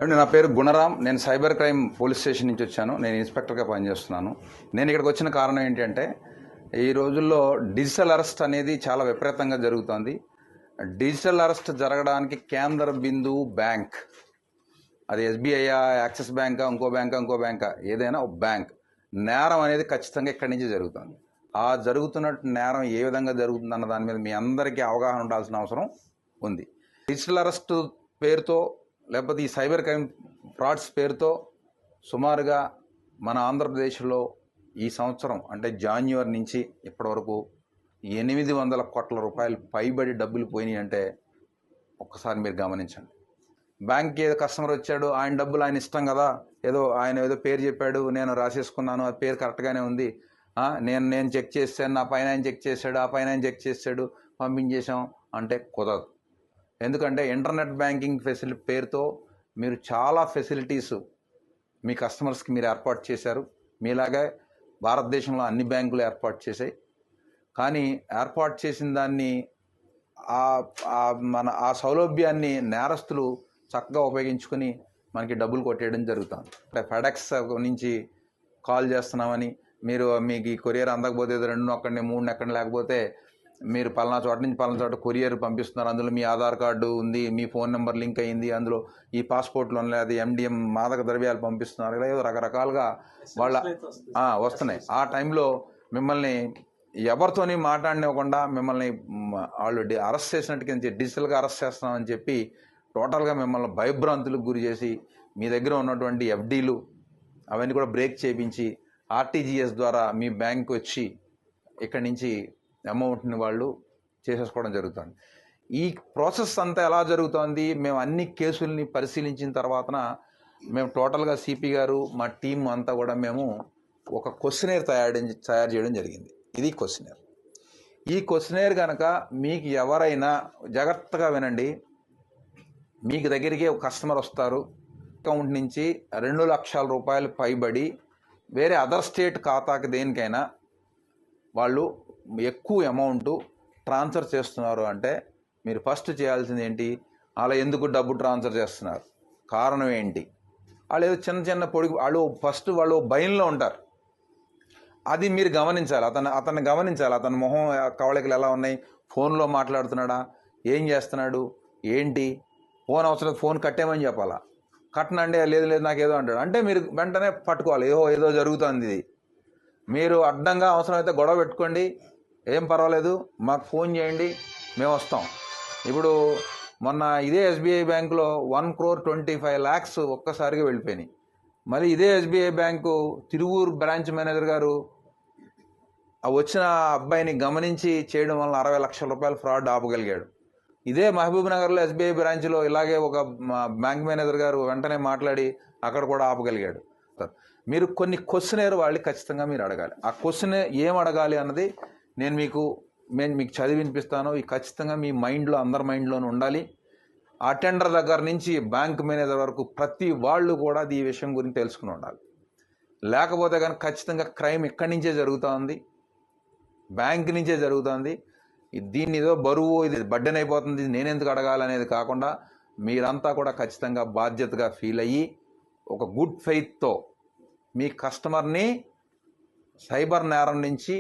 అండి, నా పేరు గుణరాం. నేను సైబర్ క్రైమ్ పోలీస్ స్టేషన్ నుంచి వచ్చాను. నేను ఇన్స్పెక్టర్గా పనిచేస్తున్నాను. నేను ఇక్కడికి వచ్చిన కారణం ఏంటంటే, ఈ రోజుల్లో డిజిటల్ అరెస్ట్ అనేది చాలా విపరీతంగా జరుగుతోంది. డిజిటల్ అరెస్ట్ జరగడానికి కేంద్ర బిందువు బ్యాంక్. అది ఎస్బీఐ, యాక్సిస్ బ్యాంకా, ఇంకో బ్యాంకా, ఏదైనా ఒక బ్యాంక్. నేరం అనేది ఖచ్చితంగా ఇక్కడి నుంచి జరుగుతుంది. ఆ జరుగుతున్న నేరం ఏ విధంగా జరుగుతుందన్న దాని మీద మీ అందరికీ అవగాహన ఉండాల్సిన అవసరం ఉంది. డిజిటల్ అరెస్ట్ పేరుతో లేకపోతే ఈ సైబర్ క్రైమ్ ఫ్రాడ్స్ పేరుతో సుమారుగా మన ఆంధ్రప్రదేశ్లో ఈ సంవత్సరం అంటే జాన్యువరి నుంచి ఇప్పటివరకు 800 కోట్ల రూపాయలు పైబడి డబ్బులు పోయినాయి అంటే ఒక్కసారి మీరు గమనించండి. బ్యాంక్కి ఏదో కస్టమర్ వచ్చాడు, ఆయన డబ్బులు ఆయన ఇష్టం కదా, ఆయన ఏదో పేరు చెప్పాడు, నేను రాసేసుకున్నాను, ఆ పేరు కరెక్ట్గానే ఉంది, నేను చెక్ చేశాను, నా పైన ఆయన చెక్ చేశాడు, ఆ పైన ఆయన చెక్ చేశాడు, పంపించేశాం అంటే కుదరదు. ఎందుకంటే ఇంటర్నెట్ బ్యాంకింగ్ ఫెసిలిటీ పేరుతో మీరు చాలా ఫెసిలిటీస్ మీ కస్టమర్స్కి మీరు ఏర్పాటు చేశారు. మీలాగే భారతదేశంలో అన్ని బ్యాంకులు ఏర్పాటు చేశాయి. కానీ ఏర్పాటు చేసిన దాన్ని ఆ సౌలభ్యాన్ని నేరస్తులు చక్కగా ఉపయోగించుకొని మనకి డబ్బులు కొట్టేయడం జరుగుతుంది. అంటే ఫెడెక్స్ నుంచి కాల్ చేస్తున్నామని, మీకు ఈ కొరియర్ అందకపోతే 2 నొక్కండి 3 నొక్కండి, లేకపోతే మీరు పలానా చోట నుంచి పలానా చోట కొరియర్ పంపిస్తున్నారు, అందులో మీ ఆధార్ కార్డు ఉంది, మీ ఫోన్ నెంబర్ లింక్ అయ్యింది, అందులో ఈ పాస్పోర్ట్లో లేదు MDM మాదక ద్రవ్యాలు పంపిస్తున్నారు, ఇలా ఏదో రకరకాలుగా వస్తున్నాయి. ఆ టైంలో మిమ్మల్ని ఎవరితోని మాట్లాడనివ్వకుండా మిమ్మల్ని వాళ్ళు అరెస్ట్ చేసినట్టుగా డిజిటల్గా అరెస్ట్ చేస్తున్నామని చెప్పి టోటల్గా మిమ్మల్ని భయభ్రాంతులకు గురి చేసి మీ దగ్గర ఉన్నటువంటి FDలు అవన్నీ కూడా బ్రేక్ చేయించి RTGS ద్వారా మీ బ్యాంకు వచ్చి ఇక్కడి నుంచి అమౌంట్ని వాళ్ళు చేసేసుకోవడం జరుగుతుంది. ఈ ప్రాసెస్ అంతా ఎలా జరుగుతోంది? మేము అన్ని కేసుల్ని పరిశీలించిన తర్వాతన మేము టోటల్గా CP గారు మా టీం అంతా కూడా మేము ఒక క్వశ్చనేర్ తయారు చేయడం జరిగింది. ఇది క్వశ్చనేర్. ఈ క్వశ్చనేర్ కనుక మీకు ఎవరైనా జాగ్రత్తగా వినండి, మీకు దగ్గరికి ఒక కస్టమర్ వస్తారు, అకౌంట్ నుంచి 2 లక్షల రూపాయలు పైబడి వేరే అదర్ స్టేట్ ఖాతాకి దేనికైనా వాళ్ళు ఎక్కువ అమౌంట్ ట్రాన్స్ఫర్ చేస్తున్నారు అంటే మీరు ఫస్ట్ చేయాల్సింది ఏంటి? అలా ఎందుకు డబ్బు ట్రాన్స్ఫర్ చేస్తున్నారు, కారణం ఏంటి? వాళ్ళు ఏదో చిన్న పొడి వాళ్ళు భయంలో ఉంటారు. అది మీరు గమనించాలి. అతన్ని గమనించాలి. అతని మొహం కవళికలు ఎలా ఉన్నాయి, ఫోన్లో మాట్లాడుతున్నాడా, ఏం చేస్తున్నాడు, ఏంటి, ఫోన్ అవసరం ఫోన్ కట్టేమని చెప్పాలా, కట్టనండి, లేదు నాకు ఏదో అంటాడు అంటే మీరు వెంటనే పట్టుకోవాలి, ఏదో జరుగుతుంది. ఇది మీరు అడ్డంగా అవసరమైతే గొడవ పెట్టుకోండి, ఏం పర్వాలేదు, మాకు ఫోన్ చేయండి, మేము వస్తాం. ఇప్పుడు మొన్న ఇదే SBI బ్యాంకులో 1,25,00,000 ఒక్కసారిగా వెళ్ళిపోయినాయి. మళ్ళీ ఇదే SBI bank Tiruvuru branch manager గారు వచ్చిన అబ్బాయిని గమనించి చేయడం వల్ల 60 లక్షల రూపాయలు ఫ్రాడ్ ఆపగలిగాడు. ఇదే మహబూబ్ నగర్లో SBI బ్రాంచ్లో ఇలాగే ఒక బ్యాంక్ మేనేజర్ గారు వెంటనే మాట్లాడి అక్కడ కూడా ఆపగలిగాడు. మీరు కొన్ని క్వశ్చనేర్ వాళ్ళు ఖచ్చితంగా మీరు అడగాలి. ఆ క్వశ్చన్ ఏం అడగాలి అన్నది నేను మీకు చదివి వినిపిస్తాను. ఈ ఖచ్చితంగా మీ మైండ్లో, అందరి మైండ్లోనూ ఉండాలి. అటెండర్ దగ్గర నుంచి బ్యాంక్ మేనేజర్ వరకు ప్రతి వాళ్ళు కూడా ఈ విషయం గురించి తెలుసుకుని ఉండాలి. లేకపోతే కనుక ఖచ్చితంగా క్రైమ్ ఇక్కడి నుంచే జరుగుతుంది, బ్యాంక్ నుంచే జరుగుతుంది. దీన్ని ఏదో బరువు, ఇది బర్డెన్ అయిపోతుంది, నేనెందుకు అడగాలనేది కాకుండా మీరంతా కూడా ఖచ్చితంగా బాధ్యతగా ఫీల్ అయ్యి ఒక గుడ్ ఫెయిత్తో మీ కస్టమర్ని సైబర్ నేరం నుంచి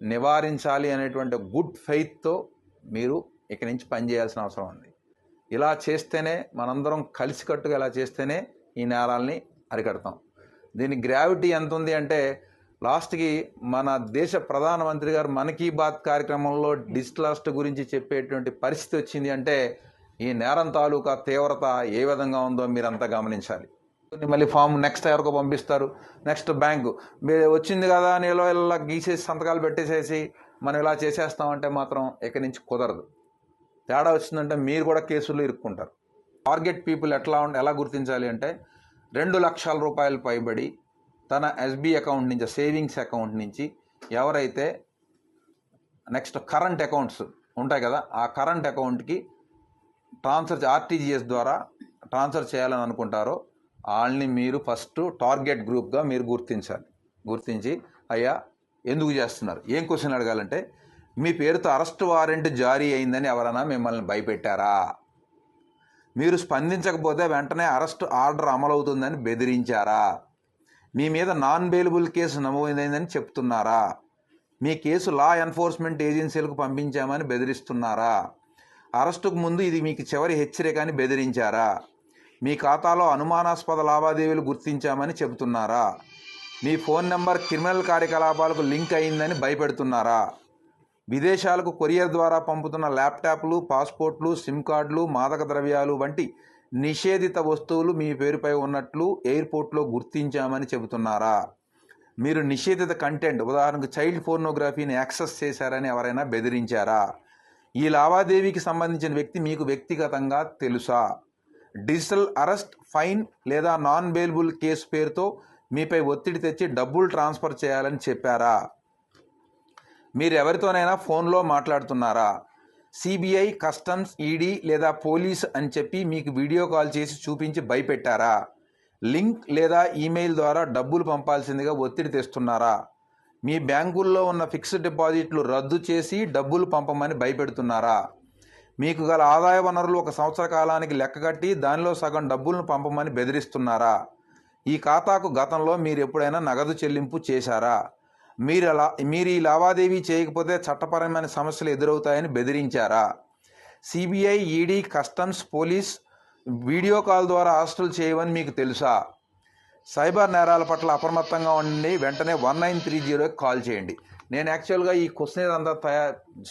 నివారించాలి అనేటువంటి గుడ్ ఫెయిత్తో మీరు ఇక్కడి నుంచి పనిచేయాల్సిన అవసరం ఉంది. ఇలా చేస్తేనే, మనందరం కలిసికట్టుగా ఇలా చేస్తేనే ఈ నేరాల్ని అరికడతాం. దీని గ్రావిటీ ఎంత ఉంది అంటే లాస్ట్కి మన దేశ ప్రధానమంత్రి గారు మన్ కీ బాత్ కార్యక్రమంలో డిజిటల్ అరెస్ట్ గురించి చెప్పేటువంటి పరిస్థితి వచ్చింది అంటే ఈ నేరం తాలూకా తీవ్రత ఏ విధంగా ఉందో మీరంతా గమనించాలి. మళ్ళీ ఫామ్ నెక్స్ట్ ఎవరికో పంపిస్తారు, నెక్స్ట్ బ్యాంకు మీరు వచ్చింది కదా అని ఇలా గీసేసి సంతకాలు పెట్టేసేసి మనం ఇలా చేసేస్తామంటే మాత్రం ఇక్కడి నుంచి కుదరదు. తేడా వచ్చిందంటే మీరు కూడా కేసుల్లో ఇరుక్కుంటారు. టార్గెట్ పీపుల్ ఎలా గుర్తించాలి అంటే 2 లక్షల రూపాయలు పైబడి తన SBI అకౌంట్ నుంచి, సేవింగ్స్ అకౌంట్ నుంచి ఎవరైతే నెక్స్ట్ కరెంట్ అకౌంట్స్ ఉంటాయి కదా, ఆ కరెంట్ అకౌంట్కి RTGS ద్వారా ట్రాన్స్ఫర్ చేయాలని అనుకుంటారో వాళ్ళని మీరు ఫస్ట్ టార్గెట్ గ్రూప్గా మీరు గుర్తించి అయ్యా ఎందుకు చేస్తున్నారు, ఏం క్వశ్చన్ అడగాలంటే మీ పేరుతో అరెస్ట్ వారెంట్ జారీ అయిందని ఎవరైనా మిమ్మల్ని భయపెట్టారా, మీరు స్పందించకపోతే వెంటనే అరెస్ట్ ఆర్డర్ అమలవుతుందని బెదిరించారా? మీ మీద నాన్ బెయిలబుల్ కేసు నమోదైందని చెప్తున్నారా? మీ కేసు లా ఎన్ఫోర్స్మెంట్ ఏజెన్సీలకు పంపించామని బెదిరిస్తున్నారా? అరెస్టుకు ముందు ఇది మీకు చివరి హెచ్చరిక అని బెదిరించారా? మీ ఖాతాలో అనుమానాస్పద లావాదేవీలు గుర్తించామని చెబుతున్నారా? మీ ఫోన్ నెంబర్ క్రిమినల్ కార్యకలాపాలకు లింక్ అయిందని భయపెడుతున్నారా? విదేశాలకు కొరియర్ ద్వారా పంపుతున్న ల్యాప్టాప్లు, పాస్పోర్ట్లు, సిమ్ కార్డులు, మాదక ద్రవ్యాలు వంటి నిషేధిత వస్తువులు మీ పేరుపై ఉన్నట్లు ఎయిర్పోర్ట్లో గుర్తించామని చెబుతున్నారా? మీరు నిషేధిత కంటెంట్, ఉదాహరణకు చైల్డ్ పోర్నోగ్రఫీని యాక్సెస్ చేశారని ఎవరైనా బెదిరించారా? ఈ లావాదేవీకి సంబంధించిన వ్యక్తి మీకు వ్యక్తిగతంగా తెలుసా? డిజిటల్ అరెస్ట్, ఫైన్ లేదా నాన్ బెయిలబుల్ కేసు పేరుతో మీపై ఒత్తిడి తెచ్చి డబ్బులు ట్రాన్స్ఫర్ చేయాలని చెప్పారా? మీరు ఎవరితోనైనా ఫోన్లో మాట్లాడుతున్నారా? సిబిఐ, కస్టమ్స్, ఈడీ లేదా పోలీస్ అని చెప్పి మీకు వీడియో కాల్ చేసి చూపించి భయపెట్టారా? లింక్ లేదా ఈమెయిల్ ద్వారా డబ్బులు పంపాల్సిందిగా ఒత్తిడి తెస్తున్నారా? మీ బ్యాంకుల్లో ఉన్న ఫిక్స్డ్ డిపాజిట్లు రద్దు చేసి డబ్బులు పంపమని భయపెడుతున్నారా? మీకు గల ఆదాయ వనరులు 1 సంవత్సర కాలానికి లెక్కగట్టి దానిలో సగం డబ్బులను పంపమని బెదిరిస్తున్నారా? ఈ ఖాతాకు గతంలో మీరు ఎప్పుడైనా నగదు చెల్లింపు చేశారా? మీరు ఈ లావాదేవీ చేయకపోతే చట్టపరమైన సమస్యలు ఎదురవుతాయని బెదిరించారా? CBI, ED, customs, police video call ద్వారా అరెస్టులు చేయవని మీకు తెలుసా? సైబర్ నేరాల పట్ల అప్రమత్తంగా ఉండి వెంటనే 1930కి కాల్ చేయండి. నేను యాక్చువల్గా ఈ క్వశ్చన్ అంతా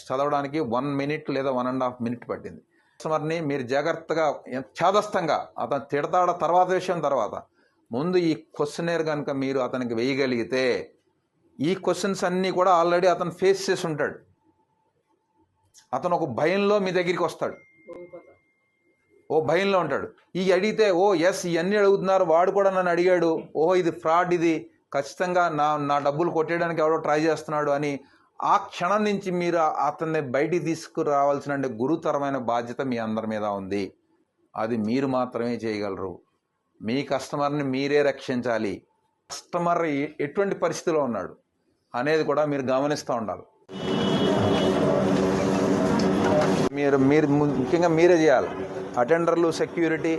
చదవడానికి 1 మినిట్ లేదా 1.5 మినిట్ పట్టింది. కస్టమర్ని మీరు జాగ్రత్తగా ఛాదస్తంగా అతను తిడతాడ తర్వాత విషయం తర్వాత, ముందు ఈ క్వశ్చనేర్ కనుక మీరు అతనికి వేయగలిగితే ఈ క్వశ్చన్స్ అన్నీ కూడా ఆల్రెడీ అతను ఫేస్ చేసి ఉంటాడు. అతను ఒక భయంలో మీ దగ్గరికి వస్తాడు, ఓ భయంలో ఉంటాడు. ఈ అడిగితే ఎస్ ఇవన్నీ అడుగుతున్నారు, వాడు కూడా నన్ను అడిగాడు, ఇది ఫ్రాడ్, ఇది ఖచ్చితంగా నా డబ్బులు కొట్టేయడానికి ఎవడో ట్రై చేస్తున్నాడు అని ఆ క్షణం నుంచి మీరు అతన్ని బయటికి తీసుకురావాల్సిన గురుతరమైన బాధ్యత మీ అందరి మీద ఉంది. అది మీరు మాత్రమే చేయగలరు. మీ కస్టమర్ని మీరే రక్షించాలి. కస్టమర్ ఎటువంటి పరిస్థితిలో ఉన్నాడు అనేది కూడా మీరు గమనిస్తూ ఉండాలి. మీరు ముఖ్యంగా మీరే చేయాలి. అటెండర్లు, సెక్యూరిటీ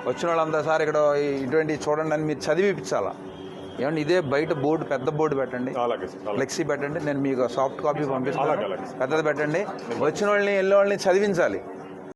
వచ్చిన వాళ్ళంతా సార్ ఇక్కడ ఇటువంటి చూడండి అని మీరు చదివిపించాలా. ఏమంటే ఇదే బయట బోర్డు, పెద్ద బోర్డు పెట్టండి, ఫ్లెక్సీ పెట్టండి, నేను మీకు సాఫ్ట్ కాపీ పంపిస్తాను, పెద్దది పెట్టండి. వచ్చిన వాళ్ళని వెళ్ళే వాళ్ళని చదివించాలి.